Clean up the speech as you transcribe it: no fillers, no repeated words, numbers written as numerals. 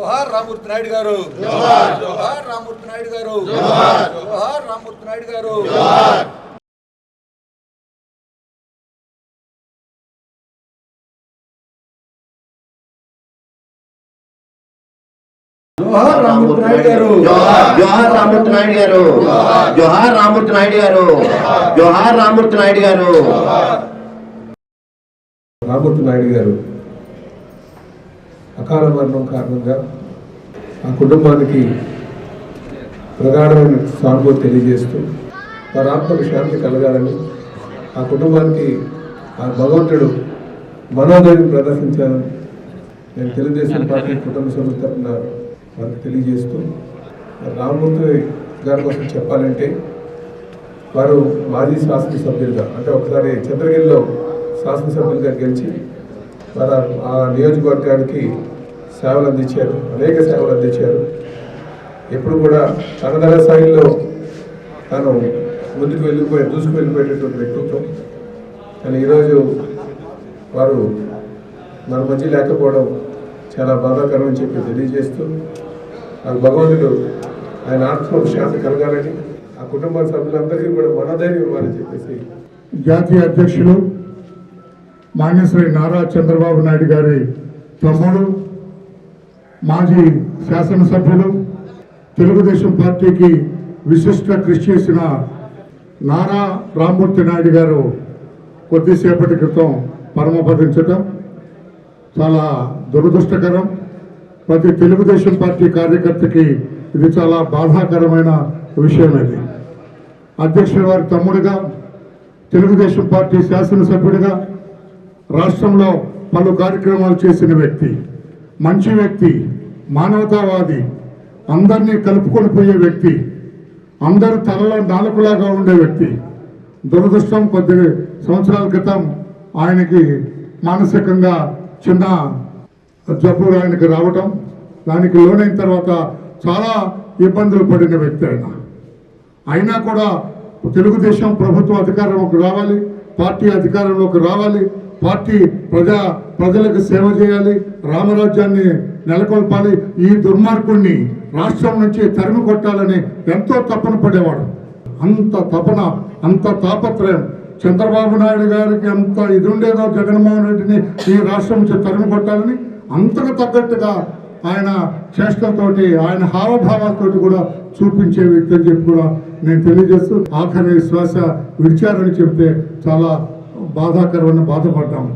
జోహార్ రామూర్తి నాయుడు గారు, జోహార్ రామూర్తి నాయుడు గారు, జోహార్ రామూర్తి నాయుడు గారు. జోహార్ రామూర్తి నాయుడు గారు, జోహార్ రామూర్తి నాయుడు గారు, జోహార్ రామూర్తి నాయుడు గారు, జోహార్ రామూర్తి నాయుడు గారు. రామూర్తి నాయుడు గారు అకాల మరణం కారణంగా ఆ కుటుంబానికి ప్రగాఢమైన సానుభూతి తెలియజేస్తూ వారి ఆత్మకు శాంతి కలగాలని, ఆ కుటుంబానికి ఆ భగవంతుడు మనోధైర్యం ప్రదర్శించాలని నేను తెలుగుదేశం పార్టీ కుటుంబ సభ్యుల తరఫున వారికి తెలియజేస్తూ, రామమూర్తి గారి కోసం చెప్పాలంటే వారు మాజీ శాసనసభ్యులుగా, అంటే ఒకసారి చంద్రగిరిలో శాసనసభ్యులుగా గెలిచి వారు ఆ నియోజకవర్గానికి సేవలు అందించారు, అనేక సేవలు అందించారు. ఎప్పుడు కూడా తనదన స్థాయిలో తాను ముందుకు దూసుకు వెళ్ళిపోయేటటువంటి వ్యక్తిత్వం. కానీ ఈరోజు వారు మన మధ్య లేకపోవడం చాలా బాధాకరం అని చెప్పి తెలియజేస్తూ, ఆ భగవంతుడు ఆయన ఆత్మకు శాంతి కలగాలని, ఆ కుటుంబ సభ్యులందరికీ కూడా మనోధైర్యం ఇవ్వాలని చెప్పేసి జాతీయ అధ్యక్షులు మాన్యశ్రీ నారా చంద్రబాబు నాయుడు గారి తమ్ముడు, మాజీ శాసనసభ్యులు, తెలుగుదేశం పార్టీకి విశిష్ట కృషి చేసిన నారా రామూర్తి నాయుడు గారు కొద్దిసేపటి క్రితం పరమపదించడం చాలా దురదృష్టకరం. ప్రతి తెలుగుదేశం పార్టీ కార్యకర్తకి ఇది చాలా బాధాకరమైన విషయం. ఇది అధ్యక్షుల వారి తమ్ముడిగా, తెలుగుదేశం పార్టీ శాసనసభ్యుడిగా రాష్ట్రంలో పలు కార్యక్రమాలు చేసిన వ్యక్తి, మంచి వ్యక్తి, మానవతావాది, అందరినీ కలుపుకొని పోయే వ్యక్తి, అందరూ తలలో నాలుకలాగా ఉండే వ్యక్తి. దురదృష్టం, కొద్ది సంవత్సరాల క్రితం ఆయనకి మానసికంగా చిన్న జబ్బులు ఆయనకి రావటం, దానికి లోనైన తర్వాత చాలా ఇబ్బందులు పడిన వ్యక్తి అయినా కూడా తెలుగుదేశం ప్రభుత్వం అధికారంలోకి రావాలి, పార్టీ అధికారంలోకి రావాలి, పార్టీ ప్రజలకు సేవ చేయాలి, రామరాజ్యాన్ని నెలకొల్పాలి, ఈ దుర్మార్గుణ్ణి రాష్ట్రం నుంచి తరిమి కొట్టాలని ఎంతో తపన పడేవాడు. అంత తపన, అంత తాపత్రయం చంద్రబాబు నాయుడు గారికి అంత ఇది ఉండేదో జగన్మోహన్ రెడ్డిని ఈ రాష్ట్రం నుంచి తరిమి కొట్టాలని అంతకు తగ్గట్టుగా ఆయన చేష్టలతోటి, ఆయన హావభావాలతోటి కూడా చూపించే వ్యక్తి అని చెప్పి కూడా నేను తెలియజేస్తూ, ఆఖరి శ్వాస విడిచారని చెప్తే చాలా బాధాకరమైన బాధపడ్డాము.